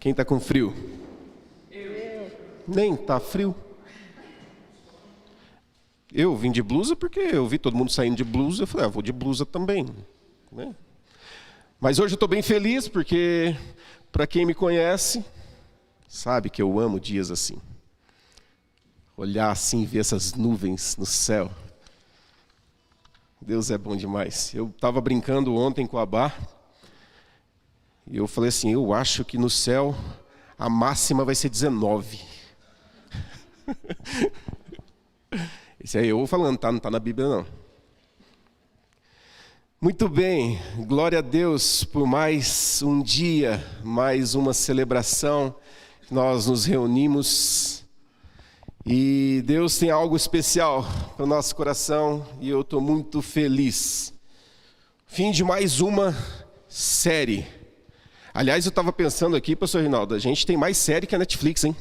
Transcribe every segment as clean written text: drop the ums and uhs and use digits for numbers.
Quem está com frio? Nem está frio. Eu vim de blusa porque eu vi todo mundo saindo de blusa. Eu falei, vou de blusa também, né? Mas hoje eu estou bem feliz porque, para quem me conhece, sabe que eu amo dias assim. Olhar assim, ver essas nuvens no céu. Deus é bom demais. Eu estava brincando ontem com a Bá. E eu falei assim, eu acho que no céu a máxima vai ser 19. Esse aí eu falando, tá? Não está na Bíblia não. Muito bem, glória a Deus por mais um dia, mais uma celebração. Nós nos reunimos e Deus tem algo especial para o nosso coração e eu estou muito feliz. Fim de mais uma série. Aliás, eu estava pensando aqui, pastor Rinaldo, a gente tem mais série que a Netflix, hein?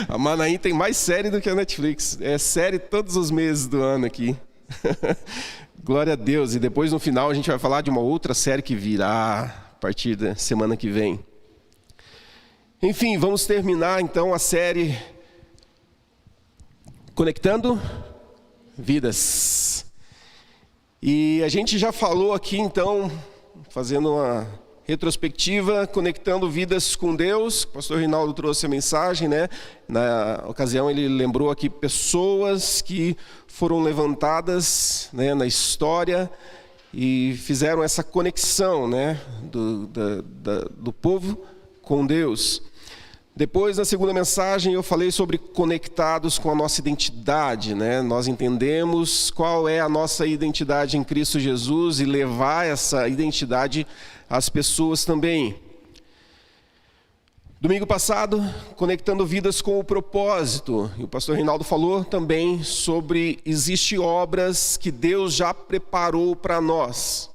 A Manaim tem mais série do que a Netflix. É série todos os meses do ano aqui. Glória a Deus. E depois no final a gente vai falar de uma outra série que virá a partir da semana que vem. Enfim, vamos terminar então a série Conectando Vidas. E a gente já falou aqui então, fazendo uma retrospectiva, conectando vidas com Deus. O pastor Rinaldo trouxe a mensagem, né? Na ocasião ele lembrou aqui pessoas que foram levantadas, né, na história e fizeram essa conexão, né, do povo com Deus. Depois, na segunda mensagem, eu falei sobre conectados com a nossa identidade, né? Nós entendemos qual é a nossa identidade em Cristo Jesus e levar essa identidade às pessoas também. Domingo passado, conectando vidas com o propósito. E o pastor Rinaldo falou também sobre existem obras que Deus já preparou para nós.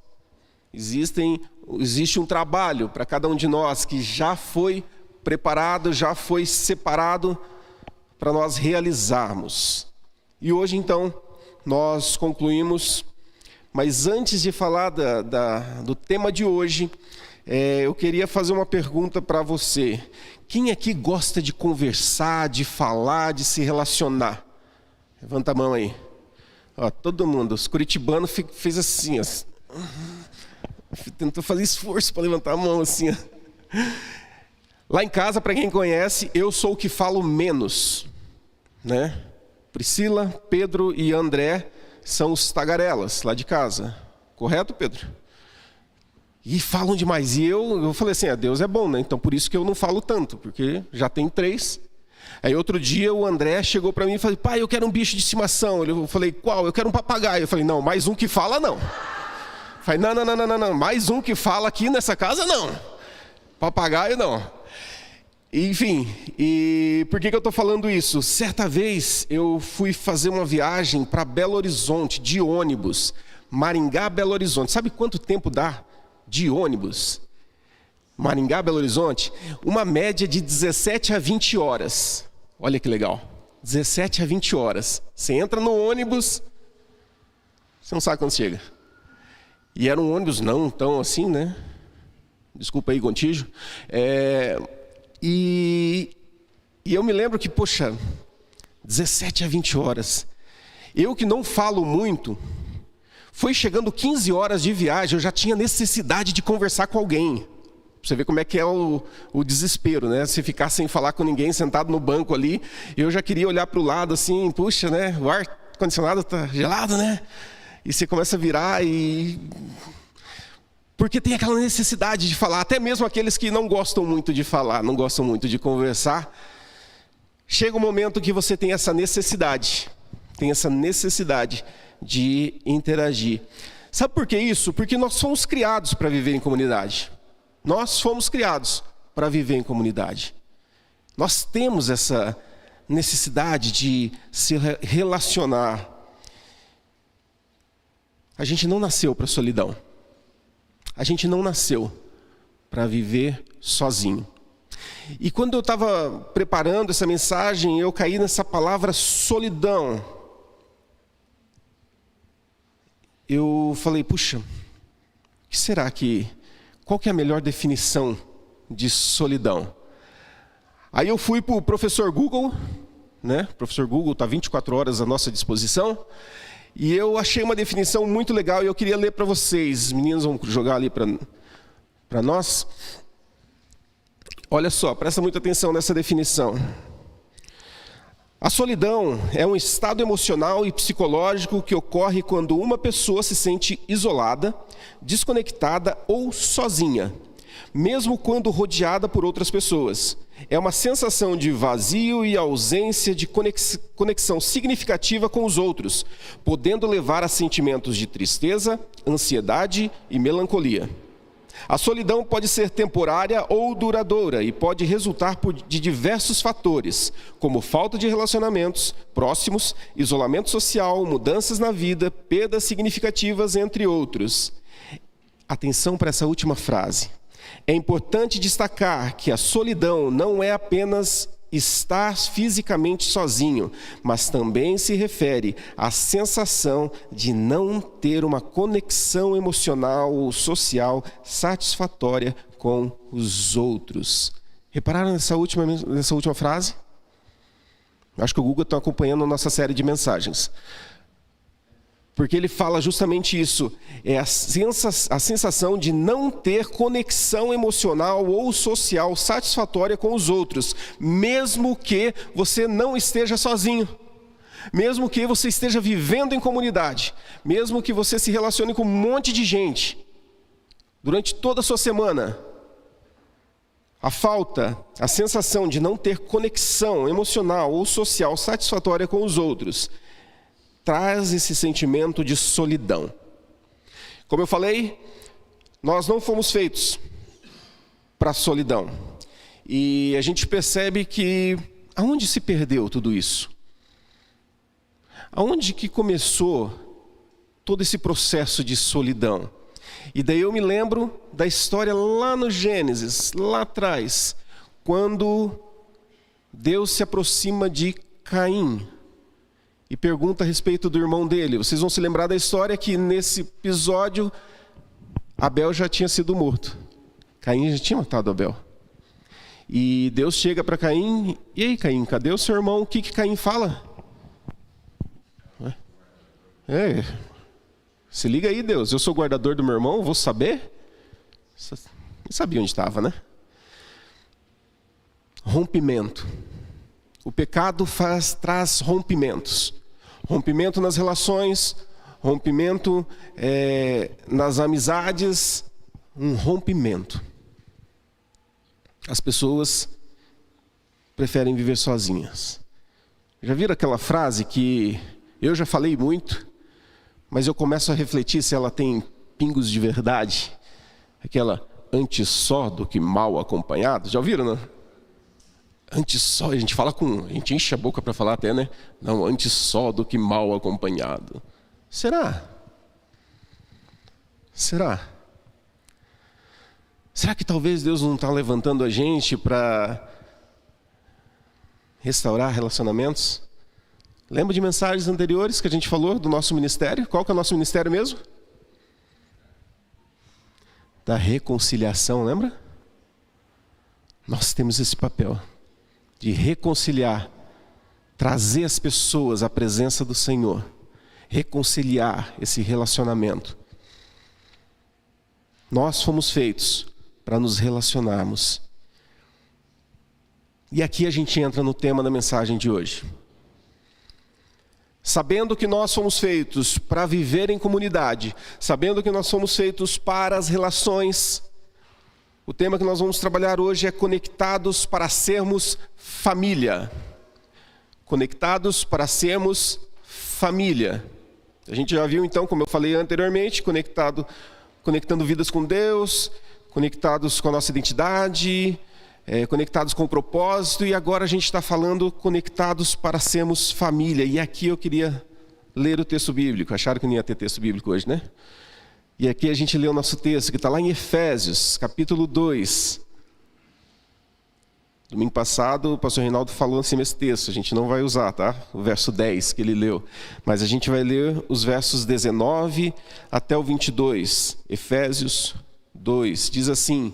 Existe um trabalho para cada um de nós que já foi preparado, já foi separado para nós realizarmos. E hoje, então, nós concluímos. Mas antes de falar do tema de hoje, eu queria fazer uma pergunta para você. Quem aqui gosta de conversar, de falar, de se relacionar? Levanta a mão aí. Ó, todo mundo, os curitibanos fez assim, ó. Tentou fazer esforço para levantar a mão assim, ó. Lá em casa, para quem conhece, eu sou o que falo menos, né? Priscila, Pedro e André são os tagarelas lá de casa. Correto, Pedro? E falam demais. E eu falei assim, Deus é bom, né? Então por isso que eu não falo tanto, porque já tem 3. Aí outro dia o André chegou para mim e falou, pai, eu quero um bicho de estimação. Eu falei, qual? Eu quero um papagaio. Eu falei, não, mais um que fala não. Eu falei, não, mais um que fala aqui nessa casa não. Papagaio não. Enfim, e por que eu estou falando isso? Certa vez eu fui fazer uma viagem para Belo Horizonte, de ônibus, Maringá, Belo Horizonte. Sabe quanto tempo dá de ônibus? Maringá, Belo Horizonte? Uma média de 17 a 20 horas. Olha que legal, 17 a 20 horas. Você entra no ônibus, você não sabe quando chega. E era um ônibus não tão assim, né? Desculpa aí, Gontijo. E eu me lembro que, 17 a 20 horas. Eu que não falo muito, foi chegando 15 horas de viagem, eu já tinha necessidade de conversar com alguém. Pra você ver como é que é o desespero, né? Se ficar sem falar com ninguém, sentado no banco ali, eu já queria olhar para o lado assim, puxa, né? O ar-condicionado está gelado, né? E você começa a virar e... Porque tem aquela necessidade de falar, até mesmo aqueles que não gostam muito de falar, não gostam muito de conversar. Chega um momento que você tem essa necessidade de interagir. Sabe por que isso? Porque nós fomos criados para viver em comunidade. Nós fomos criados para viver em comunidade. Nós temos essa necessidade de se relacionar. A gente não nasceu para a solidão. A gente não nasceu para viver sozinho. E quando eu estava preparando essa mensagem, eu caí nessa palavra solidão. Eu falei, puxa, qual que é a melhor definição de solidão. Aí eu fui para o professor Google, né? O professor Google está 24 horas à nossa disposição, e eu achei uma definição muito legal e eu queria ler para vocês. Os meninos vão jogar ali para nós. Olha só, presta muita atenção nessa definição. A solidão é um estado emocional e psicológico que ocorre quando uma pessoa se sente isolada, desconectada ou sozinha, mesmo quando rodeada por outras pessoas. É uma sensação de vazio e ausência de conexão significativa com os outros, podendo levar a sentimentos de tristeza, ansiedade e melancolia. A solidão pode ser temporária ou duradoura e pode resultar de diversos fatores, como falta de relacionamentos próximos, isolamento social, mudanças na vida, perdas significativas, entre outros. Atenção para essa última frase. É importante destacar que a solidão não é apenas estar fisicamente sozinho, mas também se refere à sensação de não ter uma conexão emocional ou social satisfatória com os outros. Repararam nessa última frase? Acho que o Google está acompanhando a nossa série de mensagens. Porque ele fala justamente isso, é a sensação de não ter conexão emocional ou social satisfatória com os outros, mesmo que você não esteja sozinho, mesmo que você esteja vivendo em comunidade, mesmo que você se relacione com um monte de gente, durante toda a sua semana. A sensação de não ter conexão emocional ou social satisfatória com os outros, traz esse sentimento de solidão. Como eu falei, nós não fomos feitos para a solidão. E a gente percebe que, aonde se perdeu tudo isso? Aonde que começou todo esse processo de solidão? E daí eu me lembro da história lá no Gênesis, lá atrás, quando Deus se aproxima de Caim e pergunta a respeito do irmão dele. Vocês vão se lembrar da história que nesse episódio Abel já tinha sido morto. Caim já tinha matado Abel. E Deus chega para Caim: e aí, Caim, cadê o seu irmão? O que Caim fala? Se liga aí, Deus, eu sou o guardador do meu irmão, vou saber? Não sabia onde estava, né? Rompimento. O pecado traz rompimentos. Rompimento nas relações, rompimento nas amizades, um rompimento. As pessoas preferem viver sozinhas. Já viram aquela frase que eu já falei muito, mas eu começo a refletir se ela tem pingos de verdade? Aquela antes só do que mal acompanhado. Já ouviram, não? Antes só, a gente enche a boca para falar até, né? Não, antes só do que mal acompanhado. Será? Será que talvez Deus não está levantando a gente para restaurar relacionamentos? Lembra de mensagens anteriores que a gente falou do nosso ministério? Qual que é o nosso ministério mesmo? Da reconciliação, lembra? Nós temos esse papel de reconciliar, trazer as pessoas à presença do Senhor, reconciliar esse relacionamento. Nós fomos feitos para nos relacionarmos. E aqui a gente entra no tema da mensagem de hoje. Sabendo que nós somos feitos para viver em comunidade, sabendo que nós somos feitos para as relações, o tema que nós vamos trabalhar hoje é conectados para sermos família. Conectados para sermos família. A gente já viu então, como eu falei anteriormente, conectando vidas com Deus, conectados com a nossa identidade, conectados com o propósito, e agora a gente está falando conectados para sermos família. E aqui eu queria ler o texto bíblico. Acharam que não ia ter texto bíblico hoje, né? E aqui a gente lê o nosso texto, que está lá em Efésios, capítulo 2. Domingo passado, o pastor Reinaldo falou assim esse texto, a gente não vai usar, tá? O verso 10 que ele leu. Mas a gente vai ler os versos 19 até o 22. Efésios 2, diz assim: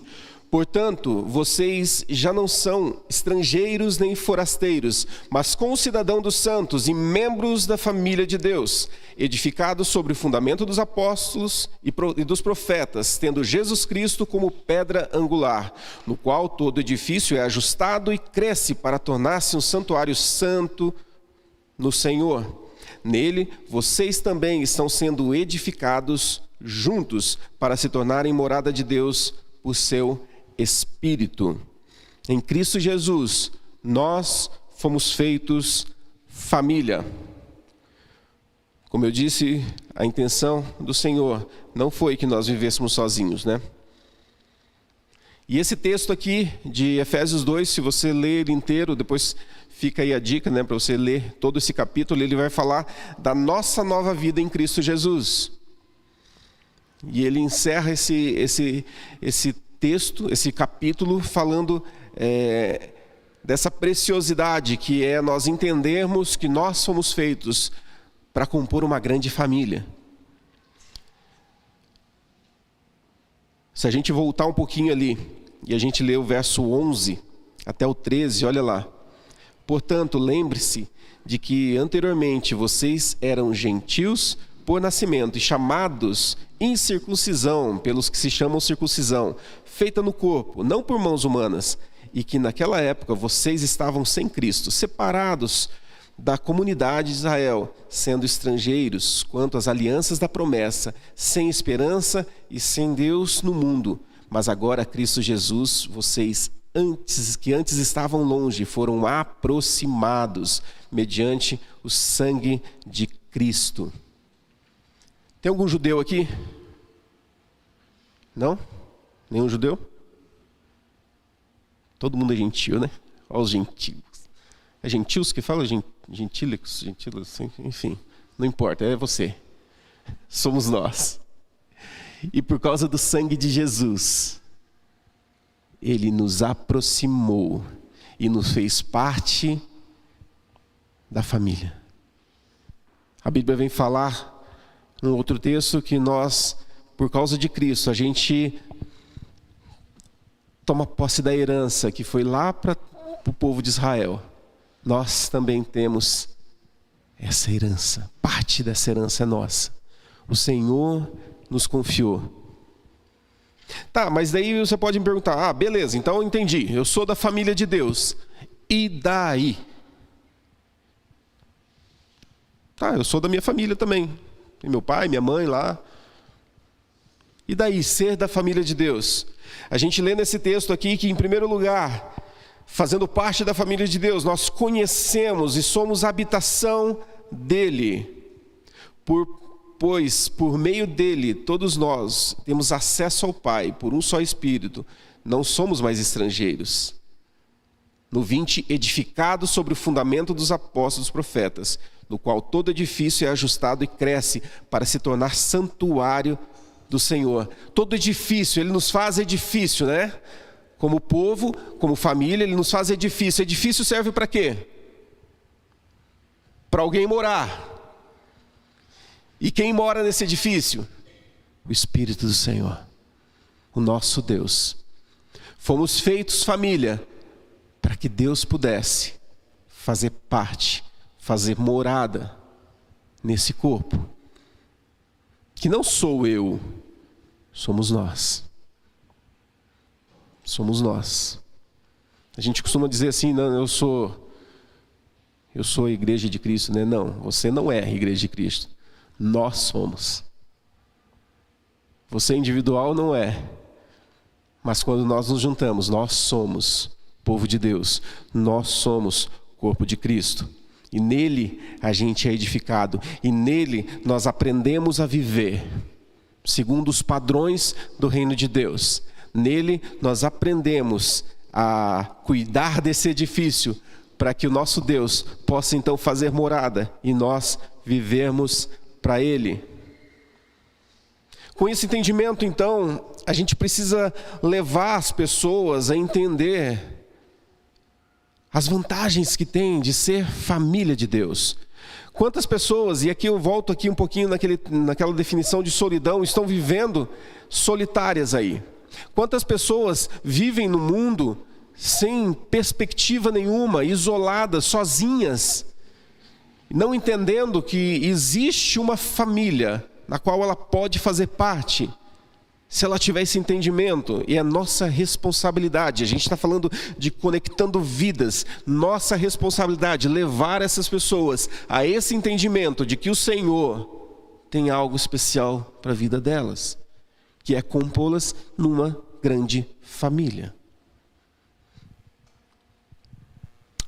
Portanto, vocês já não são estrangeiros nem forasteiros, mas concidadãos dos santos e membros da família de Deus, edificados sobre o fundamento dos apóstolos e dos profetas, tendo Jesus Cristo como pedra angular, no qual todo edifício é ajustado e cresce para tornar-se um santuário santo no Senhor. Nele, vocês também estão sendo edificados juntos para se tornarem morada de Deus por seu Espírito. Em Cristo Jesus, nós fomos feitos família. Como eu disse, a intenção do Senhor não foi que nós vivêssemos sozinhos, né? E esse texto aqui de Efésios 2, se você ler ele inteiro, depois fica aí a dica, né, para você ler todo esse capítulo, ele vai falar da nossa nova vida em Cristo Jesus. E ele encerra esse texto, esse capítulo, falando dessa preciosidade que é nós entendermos que nós fomos feitos para compor uma grande família. Se a gente voltar um pouquinho ali, e a gente lê o verso 11 até o 13, olha lá. Portanto, lembre-se de que anteriormente vocês eram gentios por nascimento e chamados incircuncisão pelos que se chamam circuncisão, feita no corpo, não por mãos humanas, e que naquela época vocês estavam sem Cristo, separados da comunidade de Israel, sendo estrangeiros quanto às alianças da promessa, sem esperança e sem Deus no mundo. Mas agora Cristo Jesus, vocês que antes estavam longe, foram aproximados mediante o sangue de Cristo. Tem algum judeu aqui? Não? Nenhum judeu? Todo mundo é gentil, né? Olha os gentios. É gentios que fala? Gentílicos, enfim. Não importa, é você. Somos nós. E por causa do sangue de Jesus, Ele nos aproximou e nos fez parte da família. A Bíblia vem falar num outro texto que nós, por causa de Cristo, a gente toma posse da herança que foi lá para o povo de Israel. Nós também temos essa herança, parte dessa herança é nossa. O Senhor nos confiou. Tá, mas daí você pode me perguntar, beleza, então eu entendi, eu sou da família de Deus. E daí? Tá, eu sou da minha família também. Tem meu pai, minha mãe lá. E daí, ser da família de Deus? A gente lê nesse texto aqui que, em primeiro lugar, fazendo parte da família de Deus, nós conhecemos e somos habitação dele. Pois, por meio dele, todos nós temos acesso ao Pai, por um só Espírito. Não somos mais estrangeiros. No 20, edificado sobre o fundamento dos apóstolos e profetas, no qual todo edifício é ajustado e cresce para se tornar santuário do Senhor. Todo edifício, Ele nos faz edifício, né? Como povo, como família, Ele nos faz edifício. Edifício serve para quê? Para alguém morar. E quem mora nesse edifício? O Espírito do Senhor, o nosso Deus. Fomos feitos família para que Deus pudesse fazer parte, fazer morada nesse corpo. Que não sou eu, somos nós. Somos nós. A gente costuma dizer assim, não, eu sou a igreja de Cristo, né? Não, você não é a igreja de Cristo. Nós somos. Você individual não é. Mas quando nós nos juntamos, nós somos povo de Deus. Nós somos corpo de Cristo. E nele a gente é edificado. E nele nós aprendemos a viver segundo os padrões do reino de Deus. Nele nós aprendemos a cuidar desse edifício para que o nosso Deus possa então fazer morada e nós vivermos para Ele. Com esse entendimento, então, a gente precisa levar as pessoas a entender as vantagens que tem de ser família de Deus. Quantas pessoas, e aqui eu volto aqui um pouquinho naquela definição de solidão, estão vivendo solitárias aí. Quantas pessoas vivem no mundo sem perspectiva nenhuma, isoladas, sozinhas, não entendendo que existe uma família na qual ela pode fazer parte, se ela tiver esse entendimento. E é nossa responsabilidade, a gente está falando de conectando vidas, nossa responsabilidade, levar essas pessoas a esse entendimento de que o Senhor tem algo especial para a vida delas, que é compô-las numa grande família.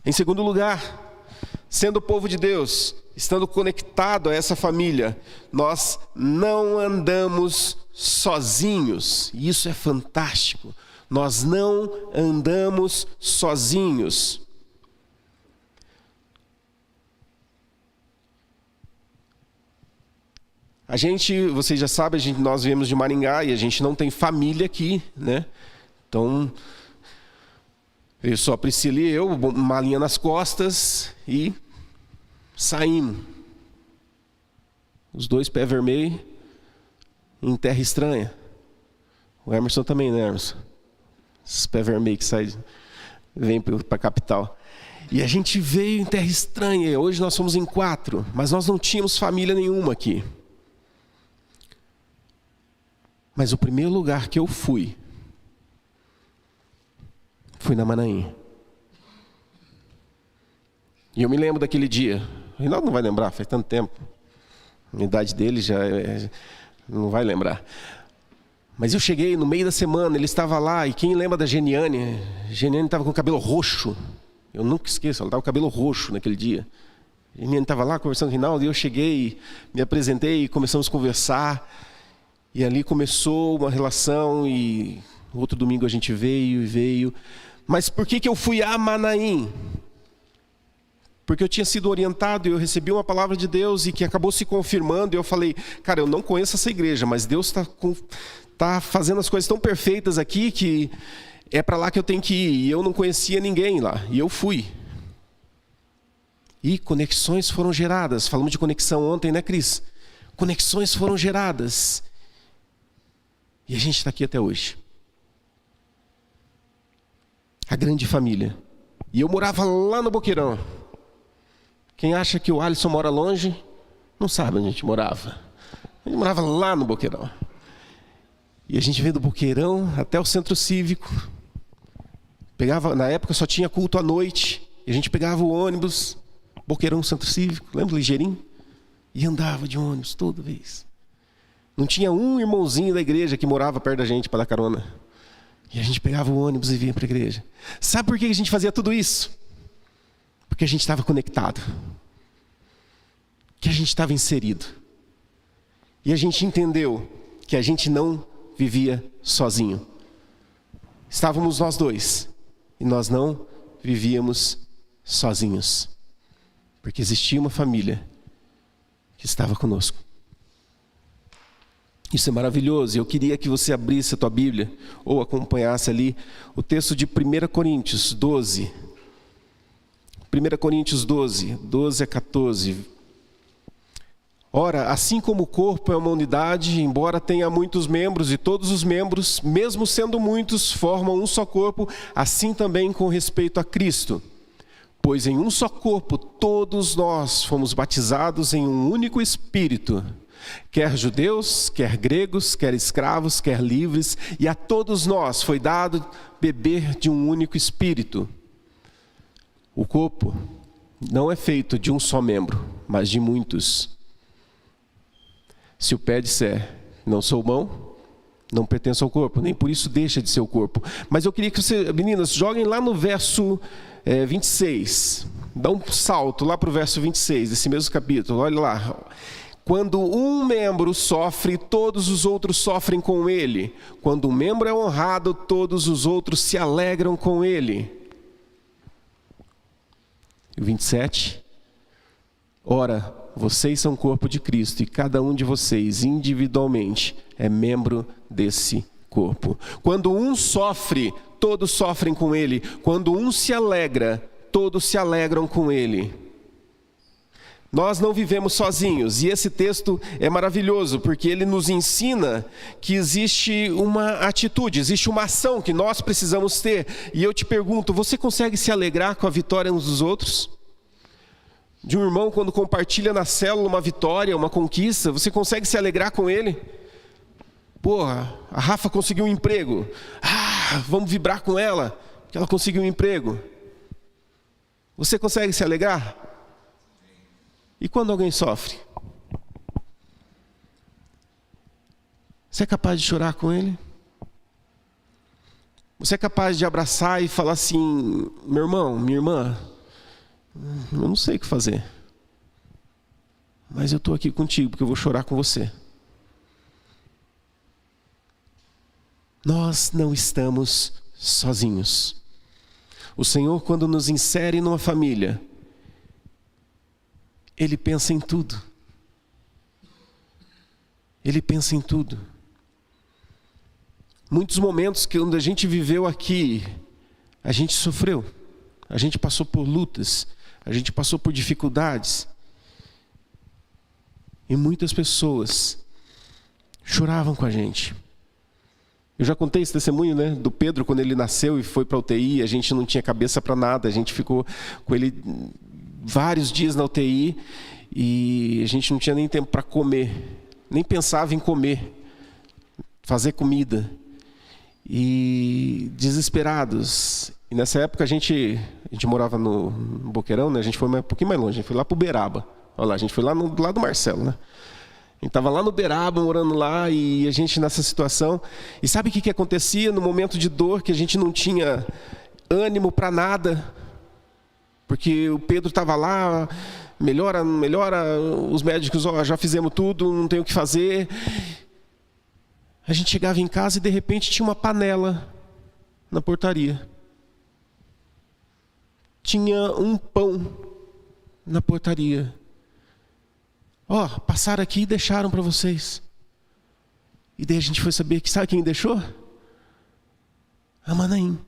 Em segundo lugar, sendo o povo de Deus, estando conectado a essa família, nós não andamos sozinhos. E isso é fantástico. Nós não andamos sozinhos. Vocês já sabem, nós viemos de Maringá e a gente não tem família aqui, né? Então, eu só a Priscila e eu, malinha nas costas e saímos. Os dois pés vermelhos em terra estranha. O Emerson também, né, Emerson? Esses pés vermelhos que vem para a capital. E a gente veio em terra estranha. Hoje nós somos em 4, mas nós não tínhamos família nenhuma aqui. Mas o primeiro lugar que eu fui na Manaim. E eu me lembro daquele dia. O Reinaldo não vai lembrar, faz tanto tempo. A idade dele já não vai lembrar. Mas eu cheguei no meio da semana, ele estava lá. E quem lembra da Geniane? Geniane estava com o cabelo roxo. Eu nunca esqueço, ela estava com o cabelo roxo naquele dia. A Geniane estava lá conversando com o Reinaldo. E eu cheguei, me apresentei e começamos a conversar. E ali começou uma relação. E outro domingo a gente veio. Mas por que eu fui a Manaim? Porque eu tinha sido orientado e eu recebi uma palavra de Deus e que acabou se confirmando. E eu falei, cara, eu não conheço essa igreja, mas Deus está fazendo as coisas tão perfeitas aqui que é para lá que eu tenho que ir. E eu não conhecia ninguém lá. E eu fui. E conexões foram geradas. Falamos de conexão ontem, né, Cris? Conexões foram geradas. E a gente está aqui até hoje. A grande família. E eu morava lá no Boqueirão. Quem acha que o Alisson mora longe, não sabe onde a gente morava. A gente morava lá no Boqueirão. E a gente veio do Boqueirão até o Centro Cívico. Na época só tinha culto à noite. E a gente pegava o ônibus, Boqueirão, Centro Cívico, lembra, ligeirinho? E andava de ônibus toda vez. Não tinha um irmãozinho da igreja que morava perto da gente para dar carona. E a gente pegava o ônibus e vinha para a igreja. Sabe por que a gente fazia tudo isso? Porque a gente estava conectado. Que a gente estava inserido. E a gente entendeu que a gente não vivia sozinho. Estávamos nós dois. E nós não vivíamos sozinhos. Porque existia uma família que estava conosco. Isso é maravilhoso. Eu queria que você abrisse a tua Bíblia ou acompanhasse ali o texto de 1 Coríntios 12. 1 Coríntios 12, 12 a 14. Ora, assim como o corpo é uma unidade, embora tenha muitos membros, e todos os membros, mesmo sendo muitos, formam um só corpo, assim também com respeito a Cristo. Pois em um só corpo todos nós fomos batizados em um único Espírito, quer judeus, quer gregos, quer escravos, quer livres, e a todos nós foi dado beber de um único Espírito. O corpo não é feito de um só membro, mas de muitos. Se o pé disser, não sou mão, não pertence ao corpo, nem por isso deixa de ser o corpo. Mas eu queria que vocês, meninas, joguem lá no verso 26. Dá um salto lá para o verso 26, desse mesmo capítulo, olha lá. Quando um membro sofre, todos os outros sofrem com ele. Quando um membro é honrado, todos os outros se alegram com ele. E o 27. Ora, vocês são o corpo de Cristo e cada um de vocês, individualmente, é membro desse corpo. Quando um sofre, todos sofrem com ele. Quando um se alegra, todos se alegram com ele. Nós não vivemos sozinhos, e esse texto é maravilhoso, porque ele nos ensina que existe uma atitude, existe uma ação que nós precisamos ter. E eu te pergunto, você consegue se alegrar com a vitória uns dos outros? De um irmão quando compartilha na célula uma vitória, uma conquista, você consegue se alegrar com ele? Porra, a Rafa conseguiu um emprego. Vamos vibrar com ela, que ela conseguiu um emprego. Você consegue se alegrar? E quando alguém sofre? Você é capaz de chorar com ele? Você é capaz de abraçar e falar assim: meu irmão, minha irmã, eu não sei o que fazer, mas eu estou aqui contigo porque eu vou chorar com você. Nós não estamos sozinhos. O Senhor, quando nos insere numa família, Ele pensa em tudo. Ele pensa em tudo. Muitos momentos que onde a gente viveu aqui, a gente sofreu. A gente passou por lutas. A gente passou por dificuldades. E muitas pessoas choravam com a gente. Eu já contei esse testemunho, né, do Pedro, quando ele nasceu e foi para a UTI. A gente não tinha cabeça para nada. A gente ficou com ele vários dias na UTI e a gente não tinha nem tempo para comer, nem pensava em comer, fazer comida, e desesperados. E nessa época a gente morava no Boqueirão, né? A gente foi um pouquinho mais longe, a gente foi lá para Uberaba. Olha lá, a gente foi lá do lado do Marcelo, né? A gente estava lá no Uberaba, morando lá, e a gente nessa situação. E sabe o que acontecia no momento de dor, que a gente não tinha ânimo para nada? Porque o Pedro estava lá, melhora, os médicos, já fizemos tudo, não tem o que fazer. A gente chegava em casa e de repente tinha uma panela na portaria. Tinha um pão na portaria. Passaram aqui e deixaram para vocês. E daí a gente foi saber que sabe quem deixou? A Manaim.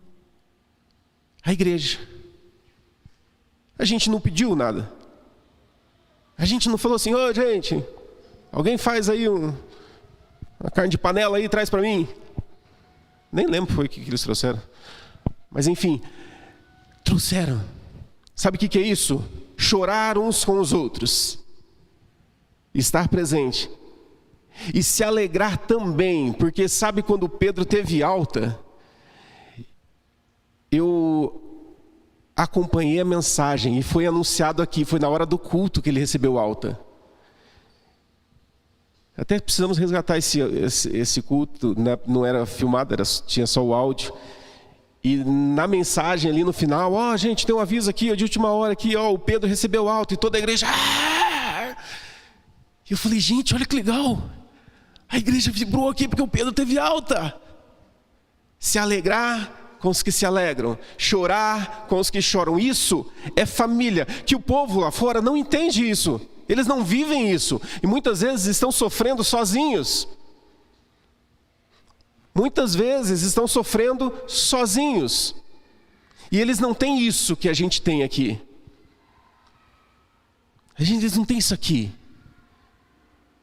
A igreja. A gente não pediu nada. A gente não falou assim: gente, alguém faz aí uma carne de panela aí e traz para mim. Nem lembro foi o que eles trouxeram. Mas enfim, trouxeram. Sabe o que é isso? Chorar uns com os outros. Estar presente. E se alegrar também, porque sabe quando Pedro teve alta? Eu acompanhei a mensagem e foi anunciado aqui, foi na hora do culto que ele recebeu alta. Até precisamos resgatar esse culto, né? Não era filmado, tinha só o áudio. E na mensagem ali no final, gente, tem um aviso aqui, de última hora aqui, o Pedro recebeu alta, e toda a igreja... E eu falei: gente, olha que legal, a igreja vibrou aqui porque o Pedro teve alta. Se alegrar com os que se alegram, chorar com os que choram. Isso é família, que o povo lá fora não entende isso. Eles não vivem isso. E muitas vezes estão sofrendo sozinhos. Muitas vezes estão sofrendo sozinhos. E eles não têm isso que a gente tem aqui. Eles não têm isso aqui.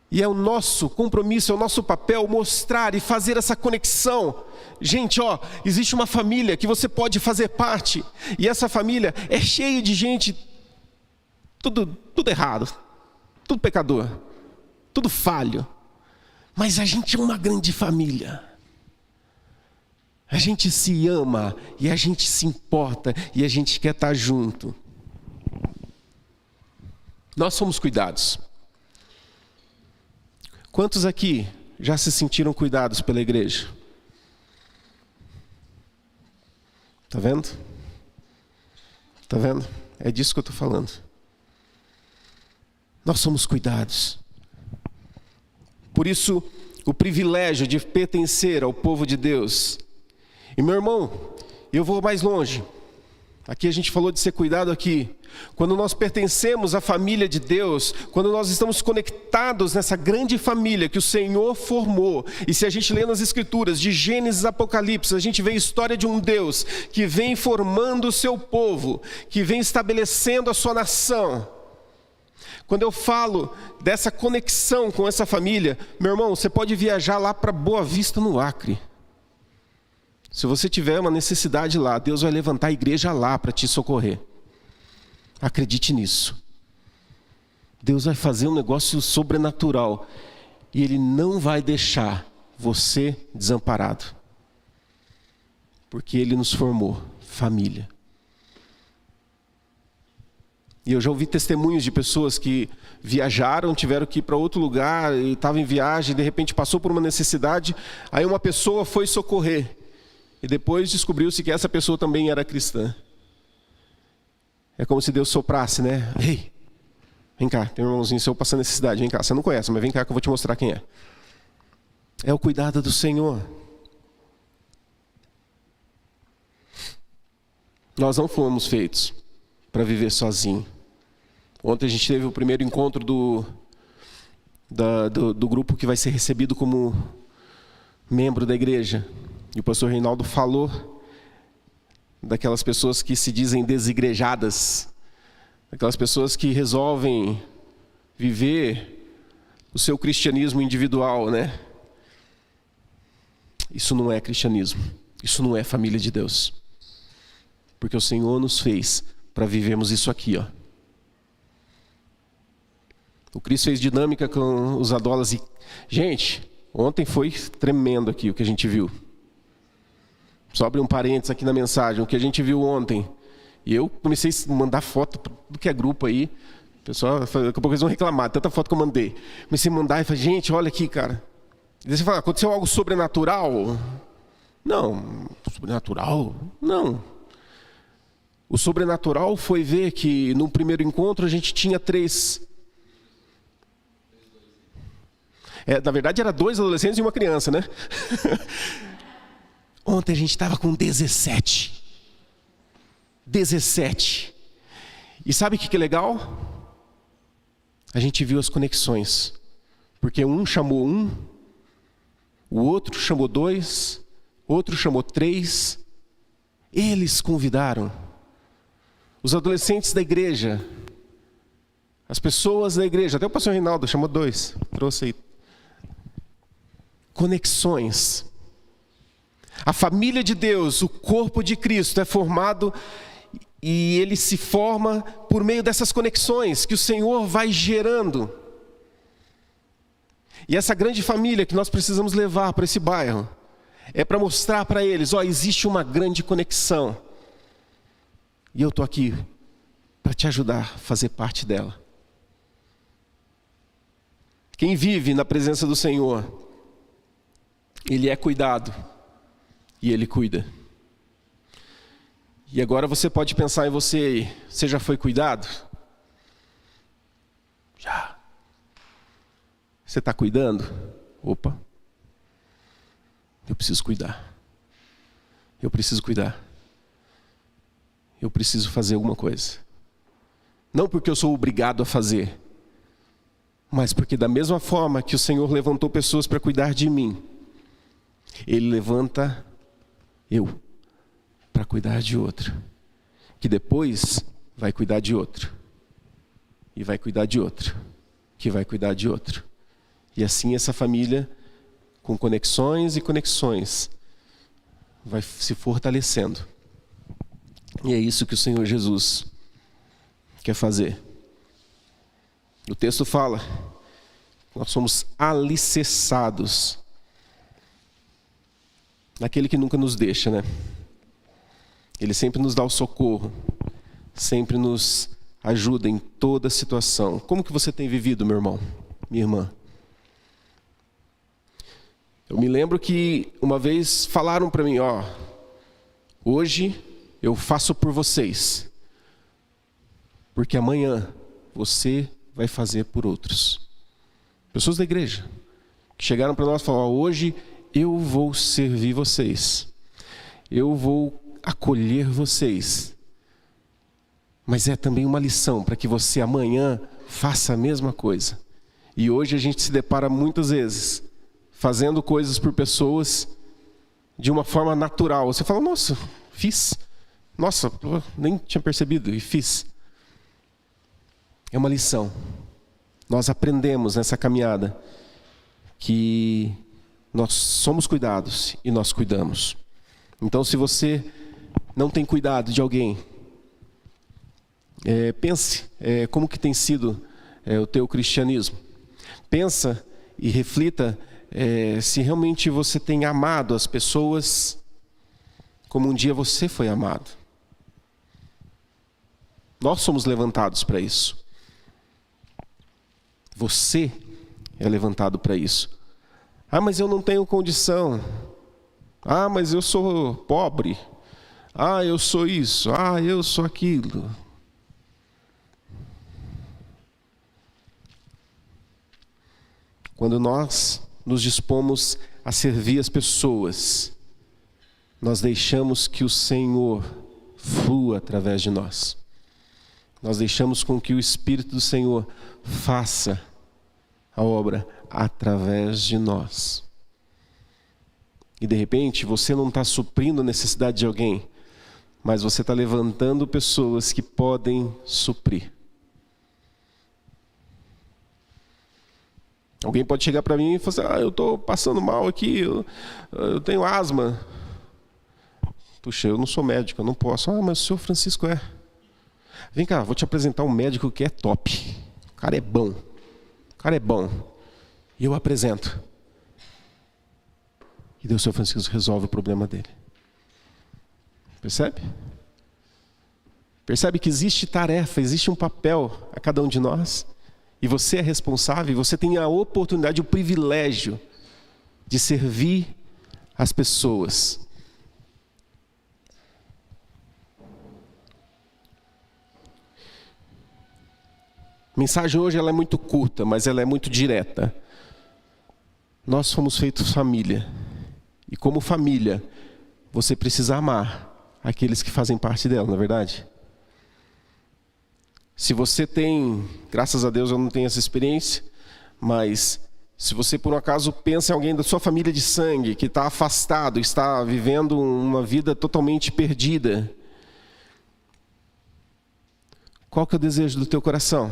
E é o nosso compromisso, é o nosso papel mostrar e fazer essa conexão. Gente, existe uma família que você pode fazer parte. E essa família é cheia de gente, tudo errado, tudo pecador, tudo falho. Mas a gente é uma grande família. A gente se ama e a gente se importa e a gente quer estar junto. Nós somos cuidados. Quantos aqui já se sentiram cuidados pela igreja? Está vendo? Está vendo? É disso que eu estou falando. Nós somos cuidados. Por isso, o privilégio de pertencer ao povo de Deus. E meu irmão, eu vou mais longe. Aqui a gente falou de ser cuidado aqui. Quando nós pertencemos à família de Deus, quando nós estamos conectados nessa grande família que o Senhor formou, e se a gente lê nas Escrituras, de Gênesis a Apocalipse, a gente vê a história de um Deus que vem formando o seu povo, que vem estabelecendo a sua nação. Quando eu falo dessa conexão com essa família, meu irmão, você pode viajar lá para Boa Vista, no Acre. Se você tiver uma necessidade lá, Deus vai levantar a igreja lá para te socorrer. Acredite nisso. Deus vai fazer um negócio sobrenatural e Ele não vai deixar você desamparado. Porque Ele nos formou família. E eu já ouvi testemunhos de pessoas que viajaram, tiveram que ir para outro lugar, e estavam em viagem, de repente passou por uma necessidade, aí uma pessoa foi socorrer. E depois descobriu-se que essa pessoa também era cristã. É como se Deus soprasse, né? Ei, vem cá, tem um irmãozinho seu passando necessidade, vem cá. Você não conhece, mas vem cá que eu vou te mostrar quem é. É o cuidado do Senhor. Nós não fomos feitos para viver sozinho. Ontem a gente teve o primeiro encontro do grupo que vai ser recebido como membro da igreja. E o pastor Reinaldo falou daquelas pessoas que se dizem desigrejadas, daquelas pessoas que resolvem viver o seu cristianismo individual, né? Isso não é cristianismo, isso não é família de Deus. Porque o Senhor nos fez para vivermos isso aqui, ó. O Cristo fez dinâmica com os adólatras. Gente, ontem foi tremendo aqui o que a gente viu. Só abrir um parênteses aqui na mensagem, o que a gente viu ontem. E eu comecei a mandar foto do que é grupo aí. O pessoal, daqui a pouco eles vão reclamar, tanta foto que eu mandei. Comecei a mandar e falei, gente, olha aqui, cara. E daí você fala, aconteceu algo sobrenatural? Não, sobrenatural? Não. O sobrenatural foi ver que no primeiro encontro a gente tinha 3. Na verdade era 2 adolescentes e uma criança, né? Ontem a gente estava com 17. 17. E sabe o que é legal? A gente viu as conexões. Porque um chamou um, o outro chamou 2, outro chamou 3. Eles convidaram. Os adolescentes da igreja, as pessoas da igreja, até o pastor Reinaldo chamou 2, trouxe aí. Conexões. A família de Deus, o corpo de Cristo é formado e ele se forma por meio dessas conexões que o Senhor vai gerando. E essa grande família que nós precisamos levar para esse bairro é para mostrar para eles, existe uma grande conexão. E eu estou aqui para te ajudar a fazer parte dela. Quem vive na presença do Senhor, ele é cuidado e ele cuida. E agora você pode pensar em você aí, você já foi cuidado? Já. Você está cuidando? Opa, eu preciso cuidar. Eu preciso cuidar. Eu preciso fazer alguma coisa. Não porque eu sou obrigado a fazer, mas porque da mesma forma que o Senhor levantou pessoas para cuidar de mim, Ele levanta eu para cuidar de outro, que depois vai cuidar de outro, e vai cuidar de outro, que vai cuidar de outro. E assim essa família, com conexões e conexões, vai se fortalecendo. E é isso que o Senhor Jesus quer fazer. O texto fala, nós somos alicerçados naquele que nunca nos deixa, né? Ele sempre nos dá o socorro, sempre nos ajuda em toda situação. Como que você tem vivido, meu irmão, minha irmã? Eu me lembro que uma vez falaram para mim, hoje eu faço por vocês, porque amanhã você vai fazer por outros. Pessoas da igreja que chegaram para nós e falaram, hoje eu vou servir vocês, eu vou acolher vocês, mas é também uma lição para que você amanhã faça a mesma coisa. E hoje a gente se depara muitas vezes fazendo coisas por pessoas de uma forma natural. Você fala, nossa, fiz. Nossa, nem tinha percebido e fiz. É uma lição. Nós aprendemos nessa caminhada que nós somos cuidados e nós cuidamos. Então, se você não tem cuidado de alguém, pense como que tem sido o teu cristianismo. Pensa e reflita se realmente você tem amado as pessoas como um dia você foi amado. Nós somos levantados para isso. Você é levantado para isso. Ah, mas eu não tenho condição. Ah, mas eu sou pobre. Ah, eu sou isso. Ah, eu sou aquilo. Quando nós nos dispomos a servir as pessoas, nós deixamos que o Senhor flua através de nós. Nós deixamos com que o Espírito do Senhor faça a obra através de nós. E de repente você não está suprindo a necessidade de alguém, mas você está levantando pessoas que podem suprir. Alguém pode chegar para mim e falar assim, eu estou passando mal aqui, eu tenho asma. Puxa, eu não sou médico, eu não posso. Ah, mas o senhor Francisco é. Vem cá, vou te apresentar um médico que é top. O cara é bom. O cara é bom. E eu apresento. E Deus, o senhor Francisco resolve o problema dele. Percebe? Percebe que existe tarefa, existe um papel a cada um de nós. E você é responsável, você tem a oportunidade, o privilégio de servir as pessoas. A mensagem hoje ela é muito curta, mas ela é muito direta. Nós fomos feitos família. E como família, você precisa amar aqueles que fazem parte dela, não é verdade? Se você tem, graças a Deus eu não tenho essa experiência, mas se você por um acaso pensa em alguém da sua família de sangue, que está afastado, está vivendo uma vida totalmente perdida, qual que é o desejo do teu coração?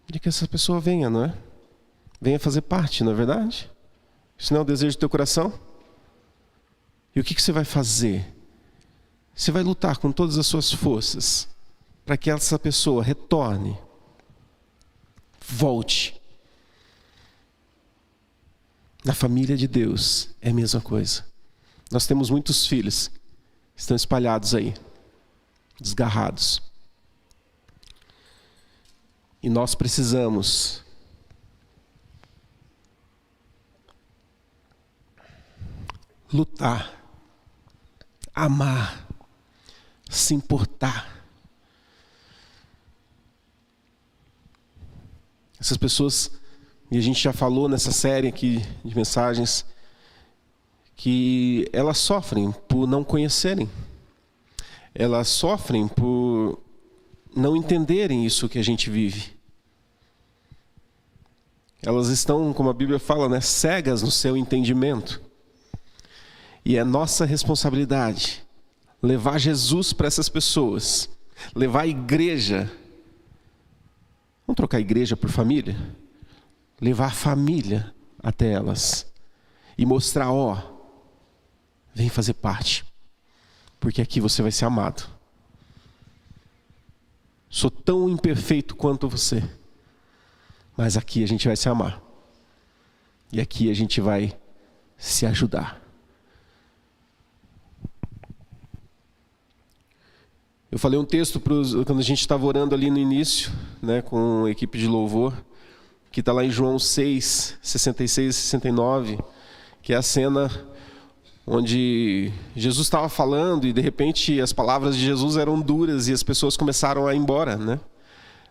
De que essa pessoa venha, não é? Venha fazer parte, não é verdade? Isso não é o desejo do teu coração? E o que você vai fazer? Você vai lutar com todas as suas forças para que essa pessoa retorne, volte. Na família de Deus é a mesma coisa. Nós temos muitos filhos, estão espalhados aí, desgarrados. E nós precisamos lutar, amar, se importar. Essas pessoas, e a gente já falou nessa série aqui de mensagens, que elas sofrem por não conhecerem. Elas sofrem por não entenderem isso que a gente vive. Elas estão, como a Bíblia fala, né, cegas no seu entendimento. E é nossa responsabilidade levar Jesus para essas pessoas, levar a igreja. Vamos trocar a igreja por família? Levar a família até elas e mostrar, vem fazer parte, porque aqui você vai ser amado. Sou tão imperfeito quanto você, mas aqui a gente vai se amar. E aqui a gente vai se ajudar. Eu falei um texto quando a gente estava orando ali no início, né, com a equipe de louvor, que está lá em João 6, 66 e 69, que é a cena onde Jesus estava falando e de repente as palavras de Jesus eram duras e as pessoas começaram a ir embora, né?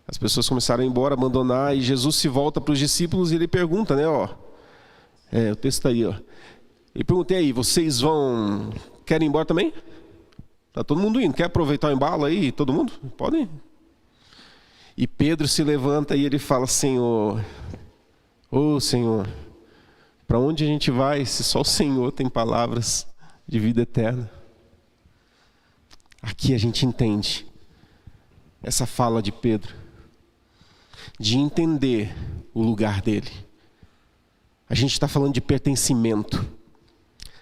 As pessoas começaram a ir embora, abandonar, e Jesus se volta para os discípulos e ele pergunta, né, o texto está aí, Ele pergunta, aí, vocês querem ir embora também? Está todo mundo indo, quer aproveitar o embalo aí, todo mundo? Podem ir. E Pedro se levanta e ele fala, Senhor, Senhor, para onde a gente vai se só o Senhor tem palavras de vida eterna? Aqui a gente entende essa fala de Pedro. de entender o lugar dele. A gente está falando de pertencimento.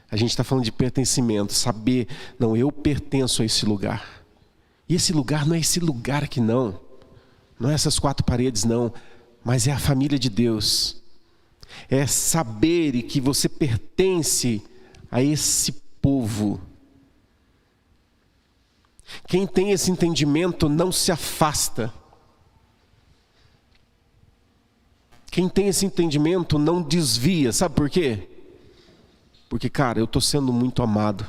A gente está falando de pertencimento, saber, não, eu pertenço a esse lugar. E esse lugar não é esse lugar aqui não. Não é essas 4 paredes não, mas é a família de Deus. É saber que você pertence a esse povo. Quem tem esse entendimento não se afasta. Quem tem esse entendimento não desvia. Sabe por quê? Porque, cara, eu estou sendo muito amado.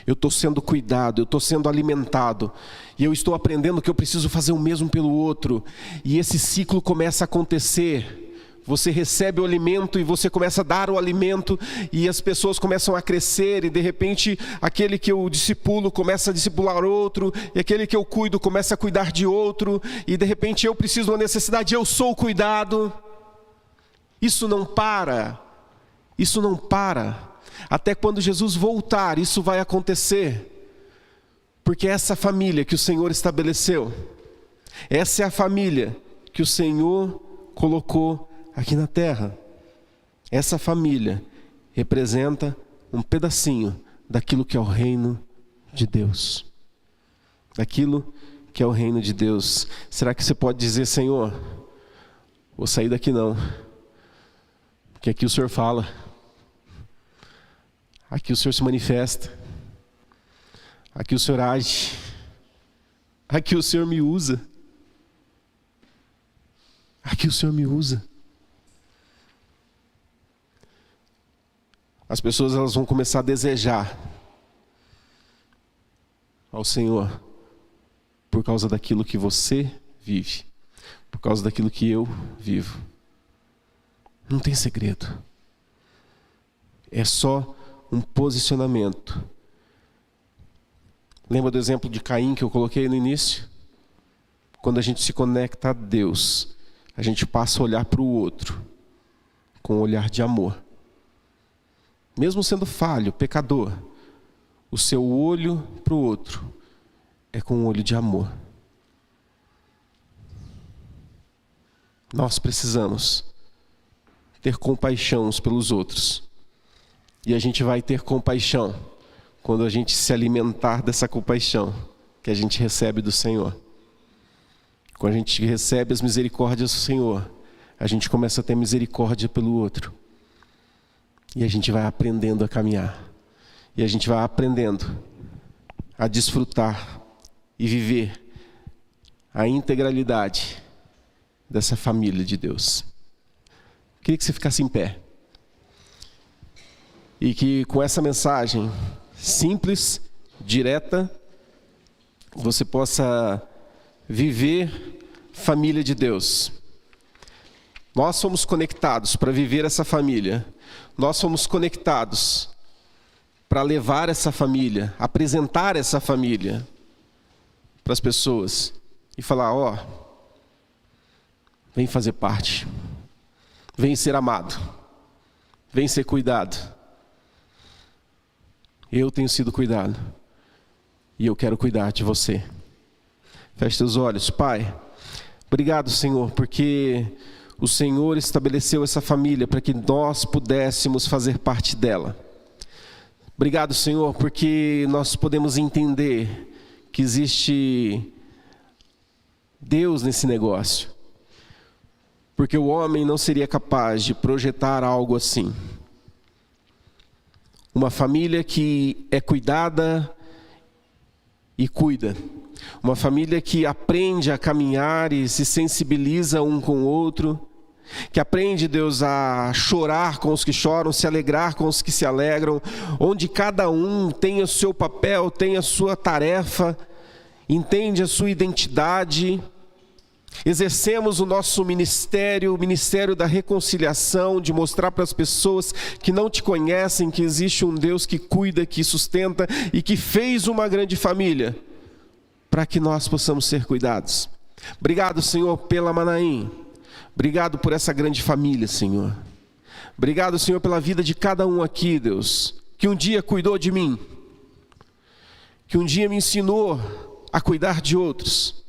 Eu estou sendo cuidado, eu estou sendo alimentado. E eu estou aprendendo que eu preciso fazer o mesmo pelo outro. E esse ciclo começa a acontecer. Você recebe o alimento e você começa a dar o alimento. E as pessoas começam a crescer. E de repente, aquele que eu discipulo começa a discipular outro. E aquele que eu cuido começa a cuidar de outro. E de repente eu preciso de uma necessidade, eu sou cuidado. Isso não para. Isso não para. Até quando Jesus voltar, isso vai acontecer. Porque essa família que o Senhor estabeleceu, essa é a família que o Senhor colocou aqui na terra. Essa família representa um pedacinho daquilo que é o reino de Deus. Daquilo que é o reino de Deus. Será que você pode dizer, Senhor, vou sair daqui não, porque aqui o Senhor fala. Aqui o Senhor se manifesta. Aqui o Senhor age. Aqui o Senhor me usa. Aqui o Senhor me usa. As pessoas elas vão começar a desejar ao Senhor por causa daquilo que você vive, por causa daquilo que eu vivo. Não tem segredo. É só um posicionamento. Lembra do exemplo de Caim que eu coloquei no início? Quando a gente se conecta a Deus, a gente passa a olhar para o outro com um olhar de amor. Mesmo sendo falho, pecador, o seu olho para o outro é com um olho de amor. Nós precisamos ter compaixão uns pelos outros. E a gente vai ter compaixão quando a gente se alimentar dessa compaixão que a gente recebe do Senhor. Quando a gente recebe as misericórdias do Senhor, a gente começa a ter misericórdia pelo outro. E a gente vai aprendendo a caminhar. E a gente vai aprendendo a desfrutar e viver a integralidade dessa família de Deus. Queria que você ficasse em pé. E que com essa mensagem simples, direta, você possa viver família de Deus. Nós somos conectados para viver essa família. Nós somos conectados para levar essa família, apresentar essa família para as pessoas e falar, ó, vem fazer parte, vem ser amado, vem ser cuidado. Eu tenho sido cuidado e eu quero cuidar de você. Feche seus olhos. Pai, obrigado, Senhor, porque o Senhor estabeleceu essa família para que nós pudéssemos fazer parte dela. Obrigado, Senhor, porque nós podemos entender que existe Deus nesse negócio. Porque o homem não seria capaz de projetar algo assim. Uma família que é cuidada e cuida. Uma família que aprende a caminhar e se sensibiliza um com o outro. Que aprende, Deus, a chorar com os que choram, se alegrar com os que se alegram. Onde cada um tem o seu papel, tem a sua tarefa, entende a sua identidade. Exercemos o nosso ministério, o ministério da reconciliação, de mostrar para as pessoas que não te conhecem que existe um Deus que cuida, que sustenta e que fez uma grande família para que nós possamos ser cuidados. Obrigado, Senhor, pela Manaim. Obrigado por essa grande família, Senhor. Obrigado, Senhor, pela vida de cada um aqui, Deus, que um dia cuidou de mim, que um dia me ensinou a cuidar de outros,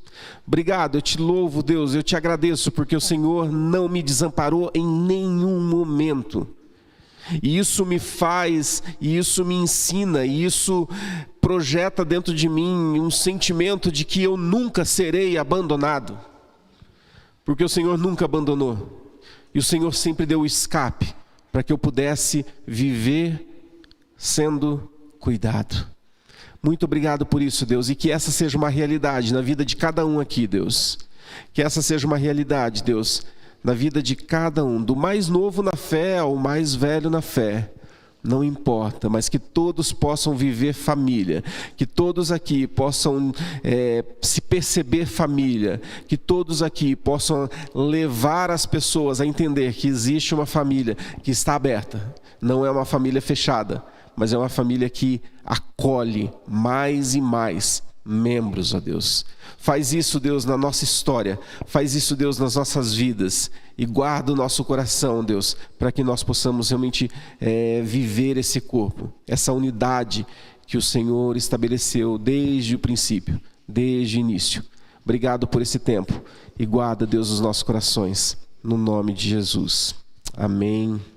Obrigado, eu te louvo, Deus, eu te agradeço, porque o Senhor não me desamparou em nenhum momento. E isso me faz, e isso me ensina, e isso projeta dentro de mim um sentimento de que eu nunca serei abandonado. Porque o Senhor nunca abandonou. E o Senhor sempre deu o escape para que eu pudesse viver sendo cuidado. Muito obrigado por isso, Deus, e que essa seja uma realidade na vida de cada um aqui, Deus. Que essa seja uma realidade, Deus, na vida de cada um, do mais novo na fé ao mais velho na fé. Não importa, mas que todos possam viver família, que todos aqui possam se perceber família, que todos aqui possam levar as pessoas a entender que existe uma família que está aberta, não é uma família fechada, mas é uma família que acolhe mais e mais membros, ó Deus. Faz isso, Deus, na nossa história, faz isso, Deus, nas nossas vidas, e guarda o nosso coração, Deus, para que nós possamos realmente viver esse corpo, essa unidade que o Senhor estabeleceu desde o princípio, desde o início. Obrigado por esse tempo, e guarda, Deus, os nossos corações, no nome de Jesus. Amém.